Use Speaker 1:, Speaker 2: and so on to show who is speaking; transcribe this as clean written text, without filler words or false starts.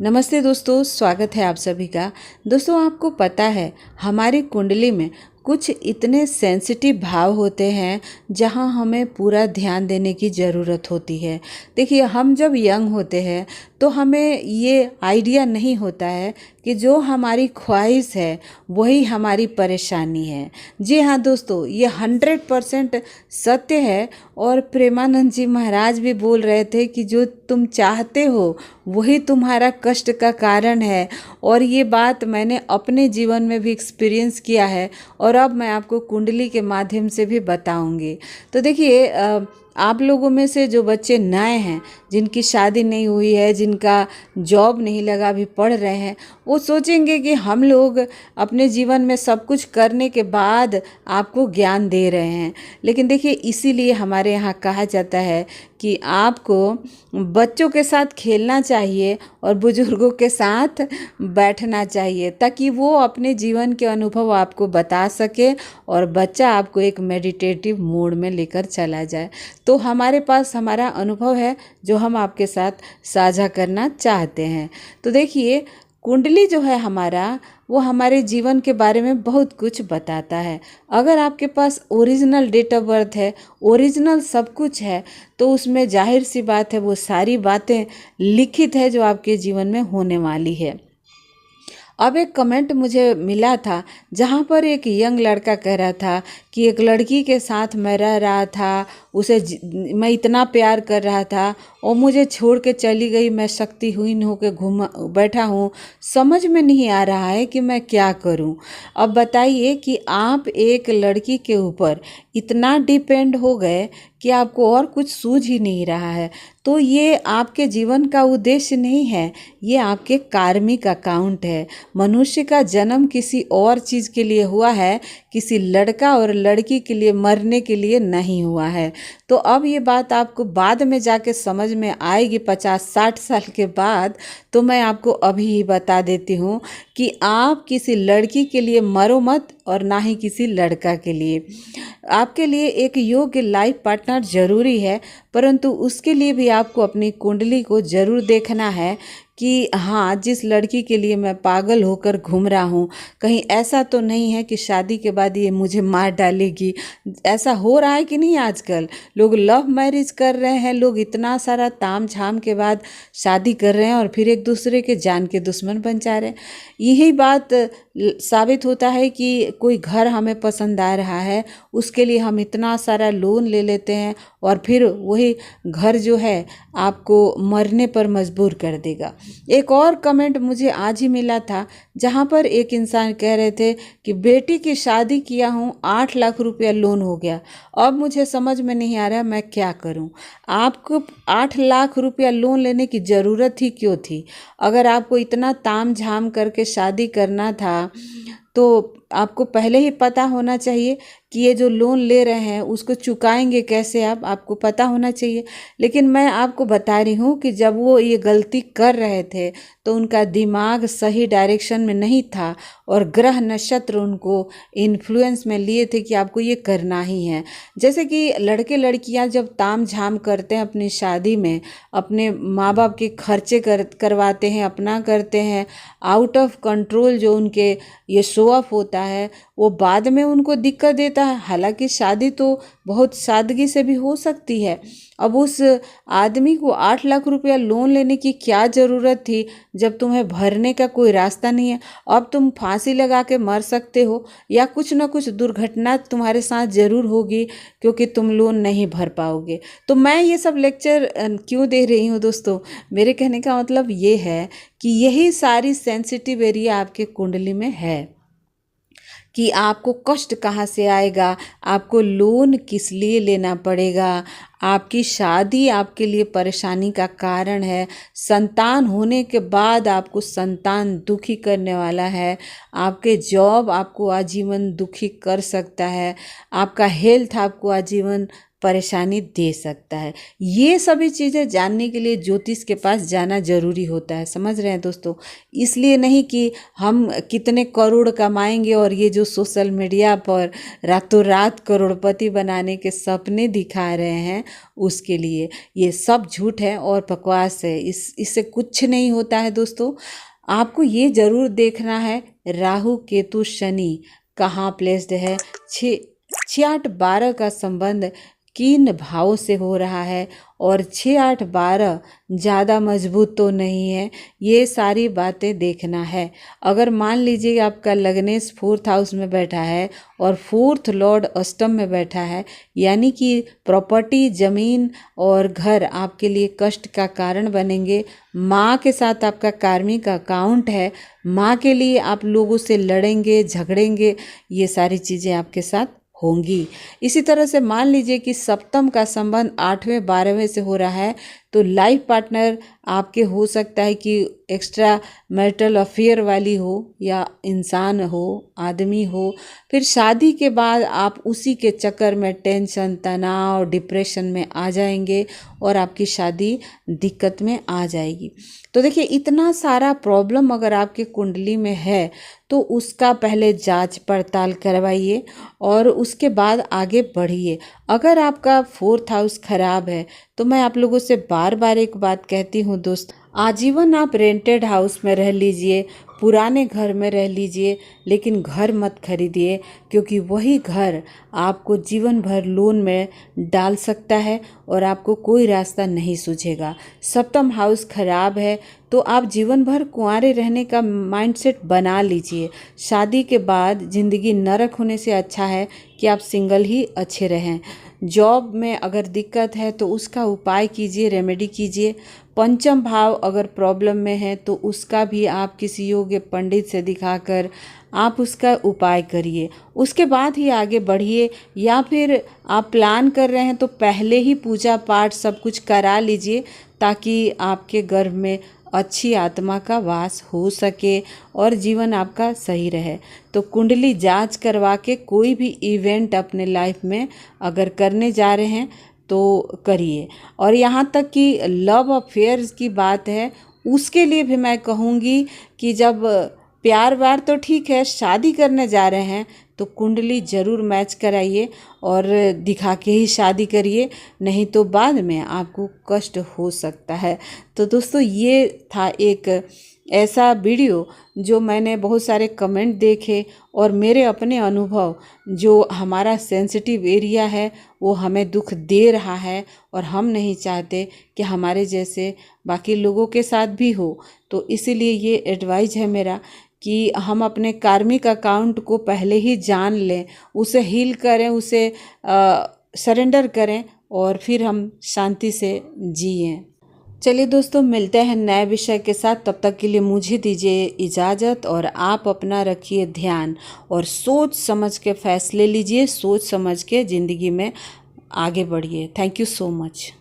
Speaker 1: नमस्ते दोस्तों, स्वागत है आप सभी का। दोस्तों, आपको पता है हमारी कुंडली में कुछ इतने सेंसिटिव भाव होते हैं जहां हमें पूरा ध्यान देने की ज़रूरत होती है। देखिए, हम जब यंग होते हैं तो हमें ये आइडिया नहीं होता है कि जो हमारी ख्वाहिश है वही हमारी परेशानी है। जी हाँ दोस्तों, ये 100% सत्य है। और प्रेमानंद जी महाराज भी बोल रहे थे कि जो तुम चाहते हो वही तुम्हारा कष्ट का कारण है। और ये बात मैंने अपने जीवन में भी एक्सपीरियंस किया है और अब मैं आपको कुंडली के माध्यम से भी बताऊंगी। तो देखिए, आप लोगों में से जो बच्चे नए हैं, जिनकी शादी नहीं हुई है, जिनका जॉब नहीं लगा, अभी पढ़ रहे हैं, वो सोचेंगे कि हम लोग अपने जीवन में सब कुछ करने के बाद आपको ज्ञान दे रहे हैं। लेकिन देखिए, इसीलिए हमारे यहाँ कहा जाता है कि आपको बच्चों के साथ खेलना चाहिए और बुजुर्गों के साथ बैठना चाहिए, ताकि वो अपने जीवन के अनुभव आपको बता सके और बच्चा आपको एक मेडिटेटिव मोड में लेकर चला जाए। तो हमारे पास हमारा अनुभव है जो हम आपके साथ साझा करना चाहते हैं। तो देखिए, कुंडली जो है हमारा, वो हमारे जीवन के बारे में बहुत कुछ बताता है। अगर आपके पास ओरिजिनल डेट ऑफ बर्थ है, ओरिजिनल सब कुछ है, तो उसमें जाहिर सी बात है वो सारी बातें लिखित है जो आपके जीवन में होने वाली है। अब एक कमेंट मुझे मिला था जहाँ पर एक यंग लड़का कह रहा था कि एक लड़की के साथ मैं रह रहा था, मैं इतना प्यार कर रहा था और मुझे छोड़ के चली गई, मैं शक्तिहीन होकर घूम बैठा हूँ, समझ में नहीं आ रहा है कि मैं क्या करूँ। अब बताइए कि आप एक लड़की के ऊपर इतना डिपेंड हो गए कि आपको और कुछ सूझ ही नहीं रहा है। तो ये आपके जीवन का उद्देश्य नहीं है, ये आपके कार्मिक अकाउंट है। मनुष्य का जन्म किसी और चीज़ के लिए हुआ है, किसी लड़का और लड़की के लिए मरने के लिए नहीं हुआ है। तो अब ये बात आपको बाद में जाके समझ में आएगी 50-60 साल के बाद। तो मैं आपको अभी ही बता देती हूँ कि आप किसी लड़की के लिए मरो मत और ना ही किसी लड़का के लिए। आपके लिए एक योग्य लाइफ पार्टनर ज़रूरी है, परंतु उसके लिए भी आपको अपनी कुंडली को ज़रूर देखना है कि हाँ, जिस लड़की के लिए मैं पागल होकर घूम रहा हूँ, कहीं ऐसा तो नहीं है कि शादी के बाद ये मुझे मार डालेगी। ऐसा हो रहा है कि नहीं? आजकल लोग लव मैरिज कर रहे हैं, लोग इतना सारा ताम झाम के बाद शादी कर रहे हैं और फिर एक दूसरे के जान के दुश्मन बन जा रहे हैं। यही बात साबित होता है कि कोई घर हमें पसंद आ रहा है, उसके लिए हम इतना सारा लोन ले लेते हैं और फिर वही घर जो है आपको मरने पर मजबूर कर देगा। एक और कमेंट मुझे आज ही मिला था जहाँ पर एक इंसान कह रहे थे कि बेटी की शादी किया हूँ, 8 लाख रुपया लोन हो गया, अब मुझे समझ में नहीं आ रहा मैं क्या करूँ। आपको 8 लाख रुपया लोन लेने की ज़रूरत ही क्यों थी? अगर आपको इतना ताम झाम करके शादी करना था तो आपको पहले ही पता होना चाहिए कि ये जो लोन ले रहे हैं उसको चुकाएंगे कैसे, आपको पता होना चाहिए। लेकिन मैं आपको बता रही हूँ कि जब वो ये गलती कर रहे थे तो उनका दिमाग सही डायरेक्शन में नहीं था और ग्रह नक्षत्र उनको इन्फ्लुएंस में लिए थे कि आपको ये करना ही है। जैसे कि लड़के लड़कियां जब ताम झाम करते हैं अपनी शादी में, अपने माँ बाप के खर्चे करवाते हैं, अपना करते हैं, आउट ऑफ कंट्रोल जो उनके ये शो ऑफ होता है, वो बाद में उनको दिक्कत देता है। हालांकि शादी तो बहुत सादगी से भी हो सकती है। अब उस आदमी को 8 लाख रुपया लोन लेने की क्या ज़रूरत थी जब तुम्हें भरने का कोई रास्ता नहीं है? अब तुम फांसी लगा के मर सकते हो या कुछ ना कुछ दुर्घटना तुम्हारे साथ ज़रूर होगी क्योंकि तुम लोन नहीं भर पाओगे। तो मैं ये सब लेक्चर क्यों दे रही हूँ दोस्तों? मेरे कहने का मतलब ये है कि यही सारी सेंसिटिव एरिया आपके कुंडली में है कि आपको कष्ट कहाँ से आएगा, आपको लोन किस लिए लेना पड़ेगा, आपकी शादी आपके लिए परेशानी का कारण है, संतान होने के बाद आपको संतान दुखी करने वाला है, आपके जॉब आपको आजीवन दुखी कर सकता है, आपका हेल्थ आपको आजीवन परेशानी दे सकता है। ये सभी चीज़ें जानने के लिए ज्योतिष के पास जाना जरूरी होता है, समझ रहे हैं दोस्तों। इसलिए नहीं कि हम कितने करोड़ कमाएंगे और ये जो सोशल मीडिया पर रातों रात करोड़पति बनाने के सपने दिखा रहे हैं, उसके लिए ये सब झूठ है और बकवास है। इससे कुछ नहीं होता है दोस्तों। आपको ये जरूर देखना है राहु केतु शनि कहाँ प्लेस्ड है, 6 8 12 का संबंध किन भावों से हो रहा है, और 6 8 12 ज़्यादा मजबूत तो नहीं है। ये सारी बातें देखना है। अगर मान लीजिए आपका लग्नेश 4th हाउस में बैठा है और 4th लॉर्ड अष्टम में बैठा है, यानी कि प्रॉपर्टी, ज़मीन और घर आपके लिए कष्ट का कारण बनेंगे। माँ के साथ आपका कार्मिक अकाउंट है, माँ के लिए आप लोगों से लड़ेंगे, झगड़ेंगे, ये सारी चीज़ें आपके साथ होंगी। इसी तरह से मान लीजिए कि सप्तम का संबंध 8वें 12वें से हो रहा है, तो लाइफ पार्टनर आपके हो सकता है कि एक्स्ट्रा मैरिटल अफेयर वाली हो, या इंसान हो, आदमी हो। फिर शादी के बाद आप उसी के चक्कर में टेंशन, तनाव, डिप्रेशन में आ जाएंगे और आपकी शादी दिक्कत में आ जाएगी। तो देखिए, इतना सारा प्रॉब्लम अगर आपके कुंडली में है तो उसका पहले जांच पड़ताल करवाइए और उसके बाद आगे बढ़िए। अगर आपका 4th हाउस खराब है तो मैं आप लोगों से बार बार एक बात कहती हूँ दोस्त, आजीवन आप रेंटेड हाउस में रह लीजिए, पुराने घर में रह लीजिए, लेकिन घर मत खरीदिए, क्योंकि वही घर आपको जीवन भर लोन में डाल सकता है और आपको कोई रास्ता नहीं सूझेगा। सप्तम हाउस खराब है तो आप जीवन भर कुंवारे रहने का माइंडसेट बना लीजिए। शादी के बाद ज़िंदगी नरक होने से अच्छा है कि आप सिंगल ही अच्छे रहें। जॉब में अगर दिक्कत है तो उसका उपाय कीजिए, रेमेडी कीजिए। पंचम भाव अगर प्रॉब्लम में है तो उसका भी आप किसी योग्य पंडित से दिखाकर आप उसका उपाय करिए, उसके बाद ही आगे बढ़िए। या फिर आप प्लान कर रहे हैं तो पहले ही पूजा पाठ सब कुछ करा लीजिए, ताकि आपके गर्भ में अच्छी आत्मा का वास हो सके और जीवन आपका सही रहे। तो कुंडली जांच करवा के कोई भी इवेंट अपने लाइफ में अगर करने जा रहे हैं तो करिए। और यहाँ तक कि लव अफेयर्स की बात है, उसके लिए भी मैं कहूँगी कि जब प्यार व्यार तो ठीक है, शादी करने जा रहे हैं तो कुंडली ज़रूर मैच कराइए और दिखा के ही शादी करिए, नहीं तो बाद में आपको कष्ट हो सकता है। तो दोस्तों, ये था एक ऐसा वीडियो जो मैंने बहुत सारे कमेंट देखे और मेरे अपने अनुभव, जो हमारा सेंसिटिव एरिया है वो हमें दुख दे रहा है और हम नहीं चाहते कि हमारे जैसे बाकी लोगों के साथ भी हो। तो इसीलिए ये एडवाइस है मेरा कि हम अपने कार्मिक अकाउंट को पहले ही जान लें, उसे हील करें, उसे सरेंडर करें और फिर हम शांति से जिएं। चलिए दोस्तों, मिलते हैं नए विषय के साथ। तब तक के लिए मुझे दीजिए इजाज़त और आप अपना रखिए ध्यान और सोच समझ के फैसले लीजिए, सोच समझ के ज़िंदगी में आगे बढ़िए। Thank you so much.